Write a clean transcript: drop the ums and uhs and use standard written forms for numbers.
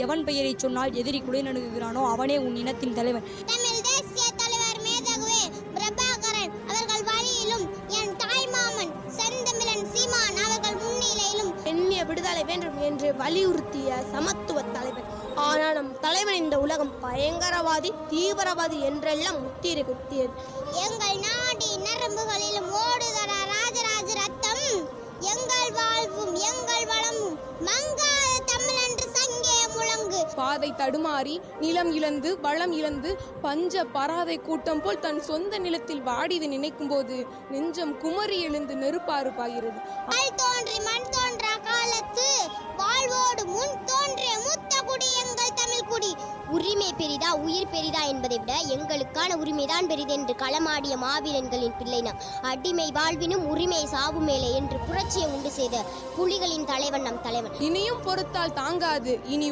எவன் பெயரை சொன்னால் எதிரி குடை நடுங்குகிறானோ அவனே உன் இனத்தின் தலைவன். தமிழ் தேசிய தலைவர் மேதகுவே பிரபாகரன் அவர்கள் வழியிலும் என் தாய்மாமன் செந்தமிழன் சீமான் அவர்கள் முன்னிலையிலும் பெண்ணிய விடுதலை வேண்டும் என்று வலியுறுத்திய சமத்துவ தலைவர். ஆனால் நம் தலைவன் இந்த உலகம் பயங்கரவாதி தீவிரவாதி என்றெல்லாம் முத்திரை குத்தியது. எங்கள் நாடி நரம்புகளிலும் ஓடுகிற ராஜராஜ ரத்தம், எங்கள் வாழ்வும் எங்கள் வளமும் மங்காத தமிழன்று சங்கே முழங்கு. பாதை தடுமாறி நிலம் இழந்து வளம் இழந்து பஞ்ச பராதை கூட்டம் போல் தன் சொந்த நிலத்தில் வாடியதை நினைக்கும் போது நெஞ்சம் குமரி எழுந்து நெருப்பாறு பாய்கிறது. கல் தோன்றி மண் தோன்றா காலத்து வாழ்வோடு முன் தோன்றிய மூத்த குடி எங்கள் தமிழ் குடி. உரிமை பெரிதா உயிர் பெரிதா என்பதை விட எங்களுக்கான உரிமைதான் பெரிது என்று களமாடிய மாவீரன்களின் பிள்ளை நாம். அடிமை வாழ்வினும் உரிமை சாவு மேலே என்று புரட்சியை உண்டு செய்த புலிகளின் தலைவன் நம் தலைவன். இனியும் பொறுத்தால் தாங்காது இனி